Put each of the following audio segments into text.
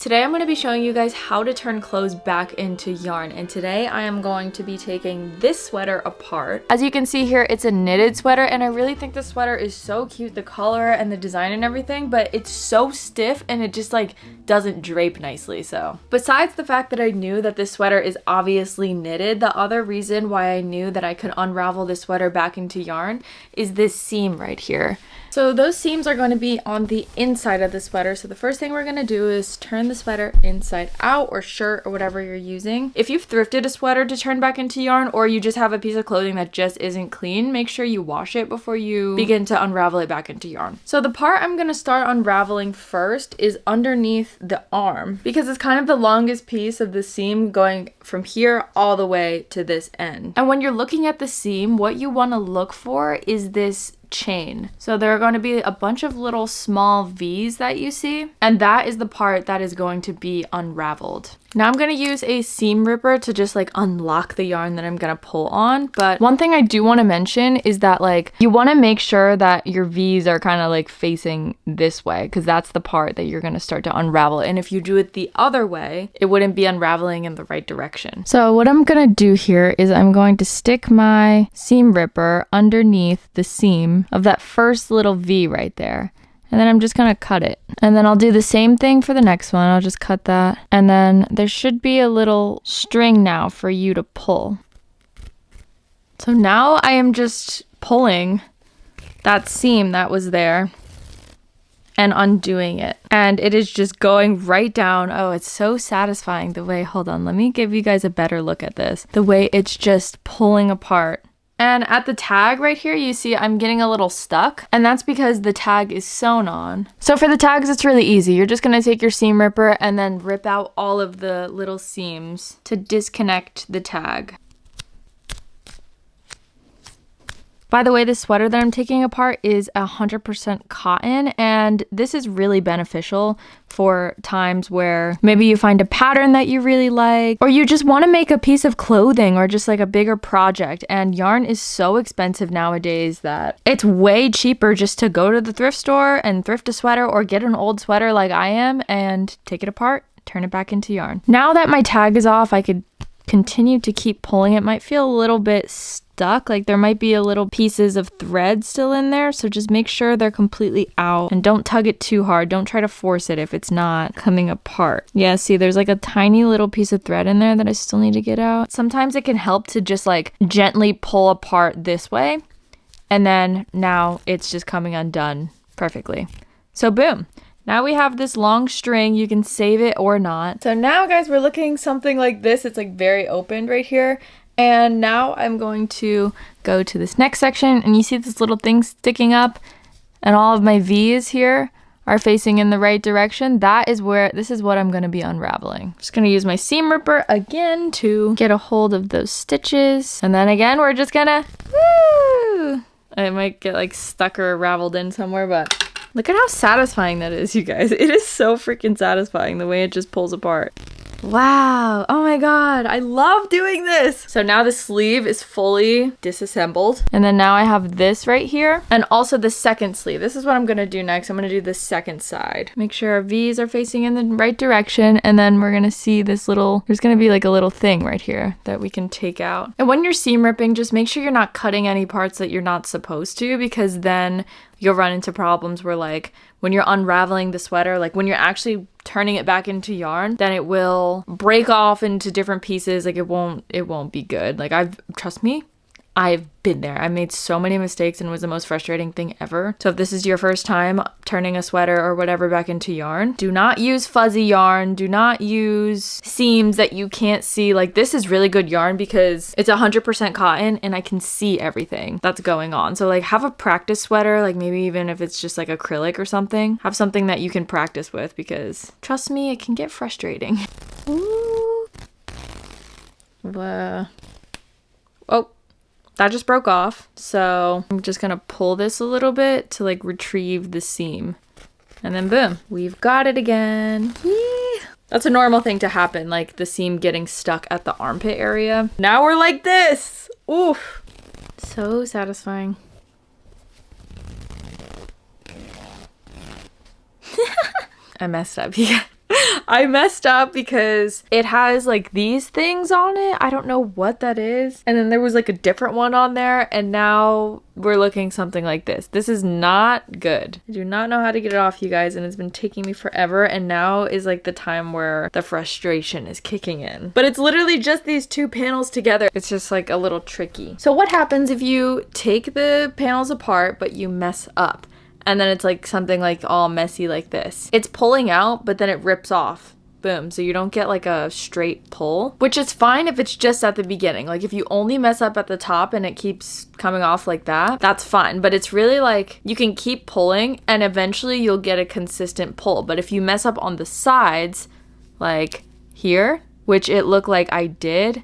Today I'm going to be showing you guys how to turn clothes back into yarn, and today I am going to be taking this sweater apart. As you can see here, it's a knitted sweater, and I really think the sweater is so cute, the color and the design and everything, but it's so stiff and it just like doesn't drape nicely. So besides the fact that I knew that this sweater is obviously knitted, the other reason why I knew that I could unravel this sweater back into yarn is this seam right here. So those seams are going to be on the inside of the sweater. So the first thing we're going to do is turn the sweater inside out, or shirt, or whatever you're using. If you've thrifted a sweater to turn back into yarn, or you just have a piece of clothing that just isn't clean, make sure you wash it before you begin to unravel it back into yarn. So the part I'm going to start unraveling first is underneath the arm, because it's kind of the longest piece of the seam going from here all the way to this end. And when you're looking at the seam, what you want to look for is this chain. So there are going to be a bunch of little small V's that you see, and that is the part that is going to be unraveled. Now I'm going to use a seam ripper to just like unlock the yarn that I'm going to pull on. But one thing I do want to mention is that like you want to make sure that your V's are kind of like facing this way, because that's the part that you're going to start to unravel. And if you do it the other way, it wouldn't be unraveling in the right direction. So what I'm going to do here is I'm going to stick my seam ripper underneath the seam of that first little V right there. And then I'm just gonna cut it. And then I'll do the same thing for the next one. I'll just cut that. And then there should be a little string now for you to pull. So now I am just pulling that seam that was there and undoing it. And it is just going right down. Oh, it's so satisfying the way, hold on, let me give you guys a better look at this. The way it's just pulling apart. And at the tag right here, you see I'm getting a little stuck, and that's because the tag is sewn on. So for the tags, it's really easy. You're just gonna take your seam ripper and then rip out all of the little seams to disconnect the tag. By the way, this sweater that I'm taking apart is 100% cotton, and this is really beneficial for times where maybe you find a pattern that you really like, or you just want to make a piece of clothing or just like a bigger project. And yarn is so expensive nowadays that it's way cheaper just to go to the thrift store and thrift a sweater, or get an old sweater like I am and take it apart, turn it back into yarn. Now that my tag is off, I could continue to keep pulling. It might feel a little bit stuck, like there might be a little pieces of thread still in there, so just make sure they're completely out and don't tug it too hard. Don't try to force it if it's not coming apart. Yeah, see, there's like a tiny little piece of thread in there that I still need to get out. Sometimes it can help to just like gently pull apart this way, and then now it's just coming undone perfectly. So boom. Now we have this long string. You can save it or not. So now, guys, we're looking something like this. It's like very opened right here. And now I'm going to go to this next section, and you see this little thing sticking up, and all of my V's here are facing in the right direction. That is where, this is what I'm going to be unraveling. Just going to use my seam ripper again to get a hold of those stitches. And then again, we're just gonna, woo! It might get like stuck or raveled in somewhere, but look at how satisfying that is, you guys. It is so freaking satisfying the way it just pulls apart. Wow. Oh my god. I love doing this. So now the sleeve is fully disassembled. And then now I have this right here. And also the second sleeve. This is what I'm going to do next. I'm going to do the second side. Make sure our V's are facing in the right direction. And then we're going to see this little, there's going to be like a little thing right here that we can take out. And when you're seam ripping, just make sure you're not cutting any parts that you're not supposed to, because then you'll run into problems where like when you're unraveling the sweater, like when you're actually turning it back into yarn, then it will break off into different pieces. Like it won't be good. Like trust me, I've been there. I made so many mistakes, and it was the most frustrating thing ever. So if this is your first time turning a sweater or whatever back into yarn, do not use fuzzy yarn. Do not use seams that you can't see. Like this is really good yarn because it's 100% cotton and I can see everything that's going on. So like have a practice sweater, like maybe even if it's just like acrylic or something, have something that you can practice with, because trust me, it can get frustrating. Ooh. Oh. That just broke off, so I'm just gonna pull this a little bit to like retrieve the seam. And then boom, we've got it again. Yee! That's a normal thing to happen, like the seam getting stuck at the armpit area. Now we're like this! Oof! So satisfying. I messed up. I messed up because it has like these things on it. I don't know what that is. And then there was like a different one on there, and now we're looking something like this. This is not good. I do not know how to get it off, you guys, and it's been taking me forever, and now is like the time where the frustration is kicking in. But it's literally just these two panels together. It's just like a little tricky. So what happens if you take the panels apart but you mess up? And then it's like something like all messy like this. It's pulling out, but then it rips off. Boom. So you don't get like a straight pull, which is fine if it's just at the beginning. Like if you only mess up at the top and it keeps coming off like that, that's fine. But it's really like you can keep pulling and eventually you'll get a consistent pull. But if you mess up on the sides, like here, which it looked like I did,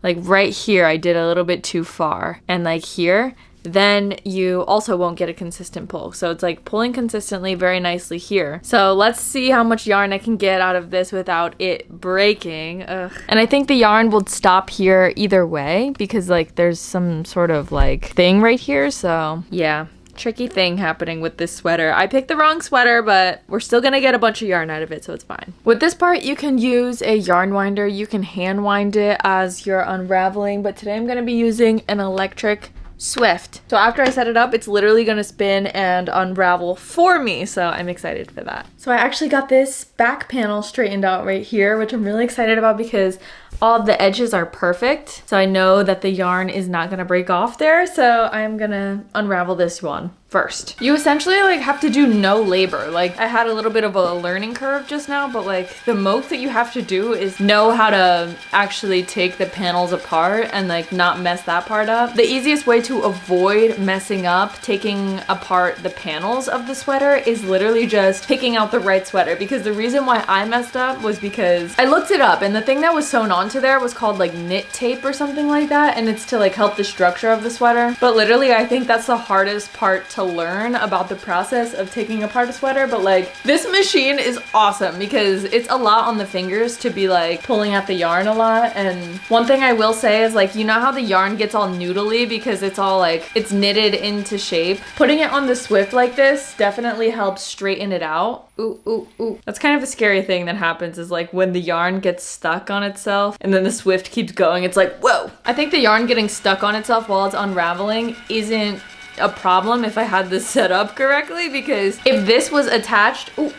like right here, I did a little bit too far. And like here, then you also won't get a consistent pull. So it's like pulling consistently very nicely here. So let's see how much yarn I can get out of this without it breaking. Ugh. And I think the yarn will stop here either way because like there's some sort of like thing right here. So yeah, tricky thing happening with this sweater. I picked the wrong sweater, but we're still gonna get a bunch of yarn out of it, so it's fine. With this part, you can use a yarn winder. You can hand wind it as you're unraveling, but today I'm gonna be using an electric Swift. So after I set it up, it's literally gonna spin and unravel for me, so I'm excited for that. So I actually got this back panel straightened out right here, which I'm really excited about because all of the edges are perfect. So I know that the yarn is not gonna break off there, so I'm gonna unravel this one first. You essentially like have to do no labor. Like I had a little bit of a learning curve just now, but like the most that you have to do is know how to actually take the panels apart and like not mess that part up. The easiest way to avoid messing up taking apart the panels of the sweater is literally just picking out the right sweater, because the reason why I messed up was because I looked it up and the thing that was sewn onto there was called like knit tape or something like that, and it's to like help the structure of the sweater. But literally I think that's the hardest part to learn about the process of taking apart a sweater. But like this machine is awesome because it's a lot on the fingers to be like pulling at the yarn a lot. And one thing I will say is like, you know how the yarn gets all noodly because it's all like it's knitted into shape? Putting it on the Swift like this definitely helps straighten it out. Ooh, ooh, ooh. That's kind of a scary thing that happens, is like when the yarn gets stuck on itself and then the Swift keeps going, it's like, whoa. I think the yarn getting stuck on itself while it's unraveling isn't a problem if I had this set up correctly, because if this was attached, ooh,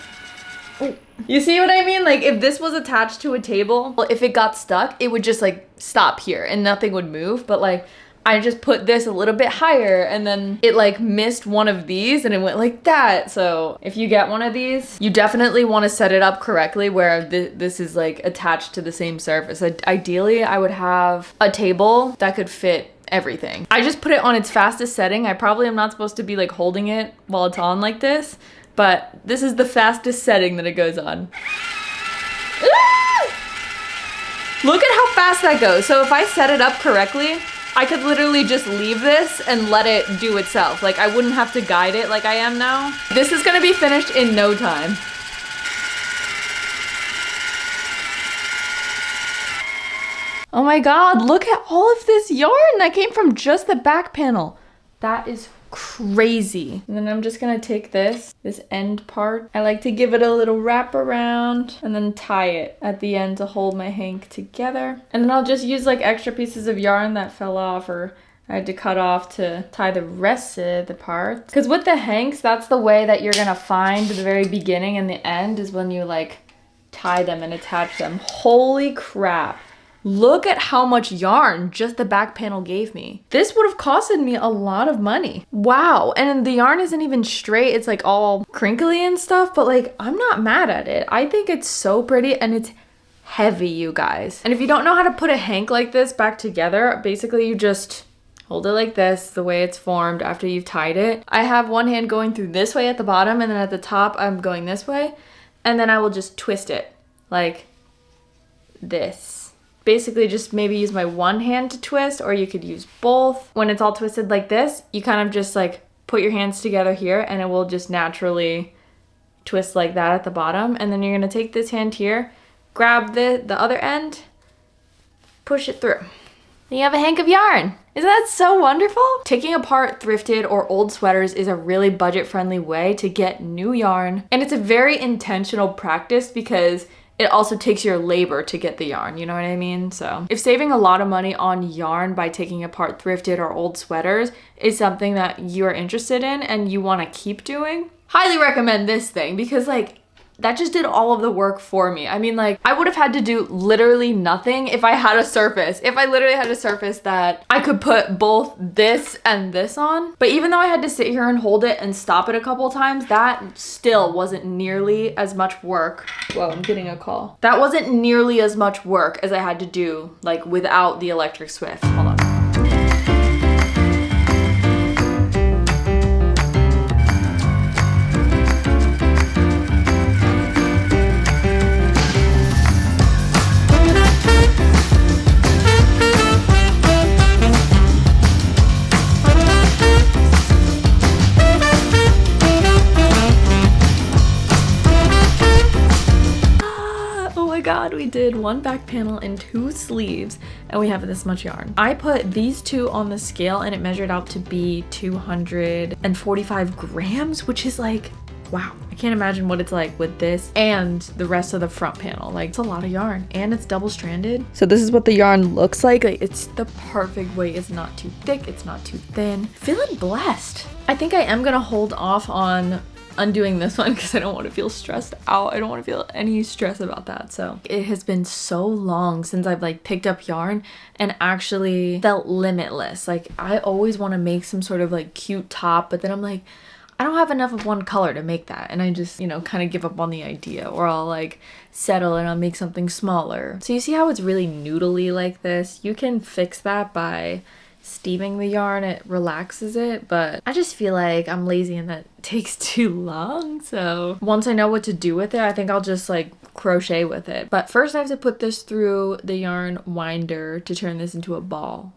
ooh. You see what I mean? Like if this was attached to a table, if it got stuck, it would just like stop here and nothing would move. But like I just put this a little bit higher and then it like missed one of these and it went like that. So if you get one of these, you definitely want to set it up correctly where this is like attached to the same surface. Ideally, I would have a table that could fit everything. I just put it on its fastest setting. I probably am not supposed to be like holding it while it's on like this, but this is the fastest setting that it goes on. Look at how fast that goes. So if I set it up correctly, I could literally just leave this and let it do itself. Like I wouldn't have to guide it like I am now. This is gonna be finished in no time. Oh my god, look at all of this yarn that came from just the back panel. That is crazy. And then I'm just gonna take this end part. I like to give it a little wrap around and then tie it at the end to hold my hank together. And then I'll just use like extra pieces of yarn that fell off or I had to cut off to tie the rest of the parts. Because with the hanks, that's the way that you're gonna find the very beginning and the end, is when you like tie them and attach them. Holy crap. Look at how much yarn just the back panel gave me. This would have costed me a lot of money. Wow. And the yarn isn't even straight. It's like all crinkly and stuff, but like I'm not mad at it. I think it's so pretty and it's heavy, you guys. And if you don't know how to put a hank like this back together, basically you just hold it like this, the way it's formed after you've tied it. I have one hand going through this way at the bottom, and then at the top I'm going this way, and then I will just twist it like this. Basically just maybe use my one hand to twist, or you could use both. When it's all twisted like this, you kind of just like put your hands together here and it will just naturally twist like that at the bottom. And then you're gonna take this hand here, grab the other end, push it through. Then you have a hank of yarn. Isn't that so wonderful? Taking apart thrifted or old sweaters is a really budget-friendly way to get new yarn. And it's a very intentional practice because it also takes your labor to get the yarn, you know what I mean? So if saving a lot of money on yarn by taking apart thrifted or old sweaters is something that you're interested in and you want to keep doing, highly recommend this thing, because like that just did all of the work for me. I mean, like, I would have had to do literally nothing if I had a surface. If I literally had a surface that I could put both this and this on. But even though I had to sit here and hold it and stop it a couple times, that still wasn't nearly as much work. Whoa, I'm getting a call. That wasn't nearly as much work as I had to do, like, without the electric Swift. Hold on. God, we did one back panel and 2 sleeves and we have this much yarn. I put these 2 on the scale and it measured out to be 245 grams, which is like, wow. I can't imagine what it's like with this and the rest of the front panel. Like, it's a lot of yarn and it's double stranded. So this is what the yarn looks like. Like, it's the perfect weight. It's not too thick, it's not too thin. Feeling blessed. I think I am gonna hold off on undoing this one because I don't want to feel stressed out. I don't want to feel any stress about that. So it has been so long since I've like picked up yarn and actually felt limitless. Like, I always want to make some sort of like cute top, but then I'm like, I don't have enough of one color to make that. And I just, you know, kind of give up on the idea, or I'll like settle and I'll make something smaller. So you see how it's really noodly like this? You can fix that by steaming the yarn. It relaxes it, but I just feel like I'm lazy and that takes too long. So once I know what to do with it, I think I'll just like crochet with it. But first I have to put this through the yarn winder to turn this into a ball.